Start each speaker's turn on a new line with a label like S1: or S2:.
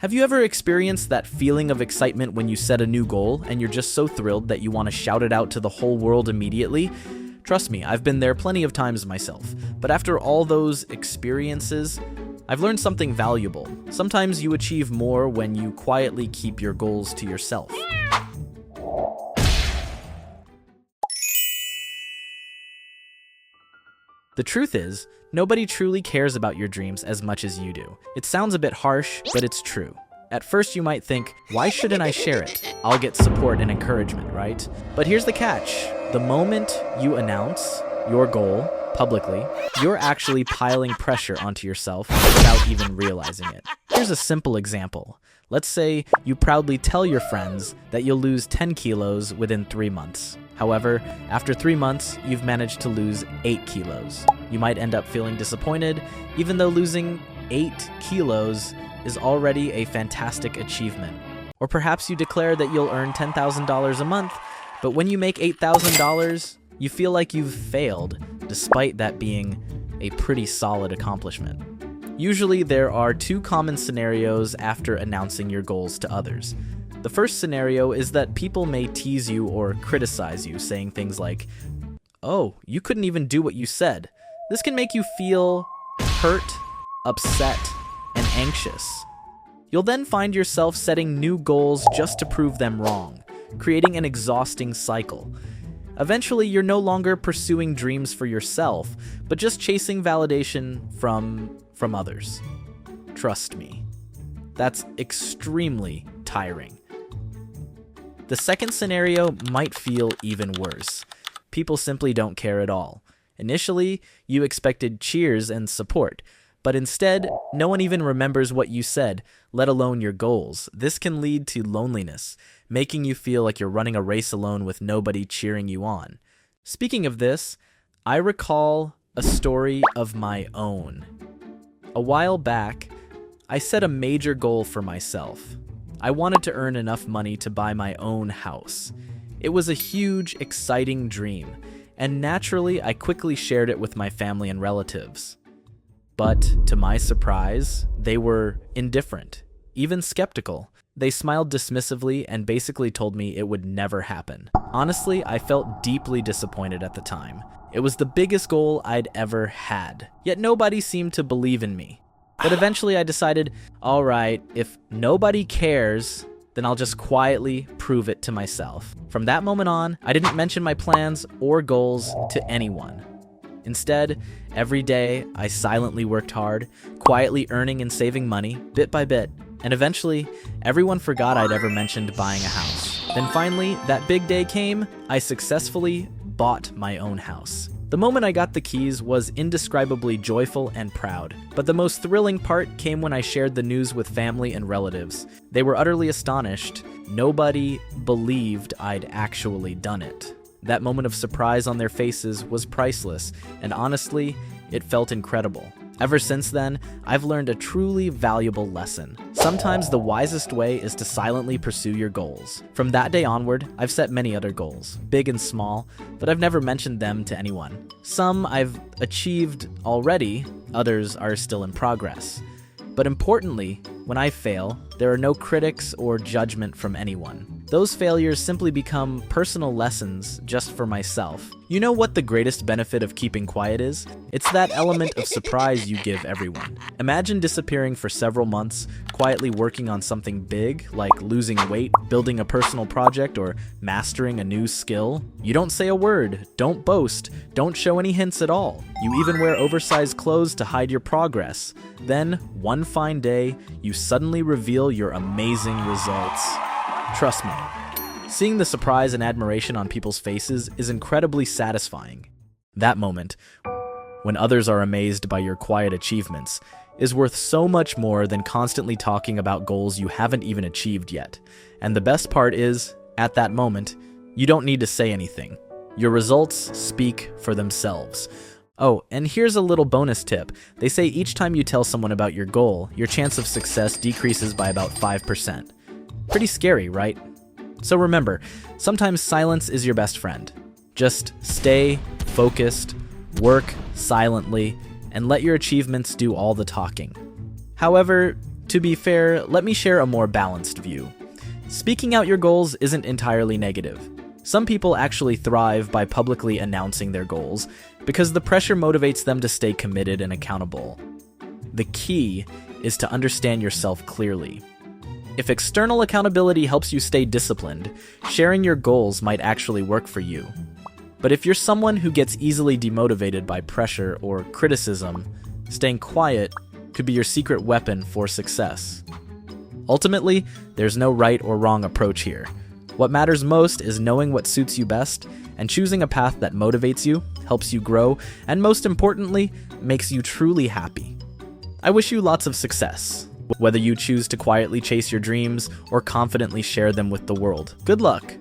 S1: Have you ever experienced that feeling of excitement when you set a new goal and you're just so thrilled that you want to shout it out to the whole world immediately? Trust me, I've been there plenty of times myself. But after all those experiences, I've learned something valuable. Sometimes you achieve more when you quietly keep your goals to yourself. The truth is, nobody truly cares about your dreams as much as you do. It sounds a bit harsh, but it's true. At first you might think, why shouldn't I share it? I'll get support and encouragement, right? But here's the catch. The moment you announce your goal publicly, you're actually piling pressure onto yourself without even realizing it. Here's a simple example. Let's say you proudly tell your friends that you'll lose 10 kilos within 3 months. However, after 3 months, you've managed to lose 8 kilos. You might end up feeling disappointed, even though losing 8 kilos is already a fantastic achievement. Or perhaps you declare that you'll earn $10,000 a month, but when you make $8,000, you feel like you've failed, despite that being a pretty solid accomplishment. Usually, there are 2 common scenarios after announcing your goals to others. The first scenario is that people may tease you or criticize you, saying things like, "Oh, you couldn't even do what you said." This can make you feel hurt, upset, and anxious. You'll then find yourself setting new goals just to prove them wrong, creating an exhausting cycle. Eventually, you're no longer pursuing dreams for yourself, but just chasing validation from others. Trust me, that's extremely tiring. The second scenario might feel even worse. People simply don't care at all. Initially, you expected cheers and support, but instead, no one even remembers what you said, let alone your goals. This can lead to loneliness, making you feel like you're running a race alone with nobody cheering you on. Speaking of this, I recall a story of my own. A while back, I set a major goal for myself. I wanted to earn enough money to buy my own house. It was a huge, exciting dream, and naturally, I quickly shared it with my family and relatives. But, to my surprise, they were indifferent, even skeptical. They smiled dismissively and basically told me it would never happen. Honestly, I felt deeply disappointed at the time. It was the biggest goal I'd ever had, yet nobody seemed to believe in me. But eventually I decided, all right, if nobody cares, then I'll just quietly prove it to myself. From that moment on, I didn't mention my plans or goals to anyone. Instead, every day, I silently worked hard, quietly earning and saving money, bit by bit, and eventually, everyone forgot I'd ever mentioned buying a house. Then finally, that big day came, I successfully bought my own house. The moment I got the keys was indescribably joyful and proud, but the most thrilling part came when I shared the news with family and relatives. They were utterly astonished. Nobody believed I'd actually done it. That moment of surprise on their faces was priceless, and honestly, it felt incredible. Ever since then, I've learned a truly valuable lesson. Sometimes the wisest way is to silently pursue your goals. From that day onward, I've set many other goals, big and small, but I've never mentioned them to anyone. Some I've achieved already, others are still in progress. But importantly, when I fail, there are no critics or judgment from anyone. Those failures simply become personal lessons just for myself. You know what the greatest benefit of keeping quiet is? It's that element of surprise you give everyone. Imagine disappearing for several months, quietly working on something big, like losing weight, building a personal project, or mastering a new skill. You don't say a word, don't boast, don't show any hints at all. You even wear oversized clothes to hide your progress. Then, one fine day, you suddenly reveal your amazing results. Trust me, seeing the surprise and admiration on people's faces is incredibly satisfying. That moment, when others are amazed by your quiet achievements, is worth so much more than constantly talking about goals you haven't even achieved yet. And the best part is, at that moment, you don't need to say anything. Your results speak for themselves. Oh, and here's a little bonus tip. They say each time you tell someone about your goal, your chance of success decreases by about 5%. Pretty scary, right? So remember, sometimes silence is your best friend. Just stay focused, work silently, and let your achievements do all the talking. However, To be fair, let me share a more balanced view. Speaking out your goals isn't entirely negative. Some people actually thrive by publicly announcing their goals because the pressure motivates them to stay committed and accountable. The key is to understand yourself clearly. If external accountability helps you stay disciplined, sharing your goals might actually work for you. But if you're someone who gets easily demotivated by pressure or criticism, staying quiet could be your secret weapon for success. Ultimately, there's no right or wrong approach here. What matters most is knowing what suits you best and choosing a path that motivates you, helps you grow, and most importantly, makes you truly happy. I wish you lots of success, whether you choose to quietly chase your dreams or confidently share them with the world. Good luck!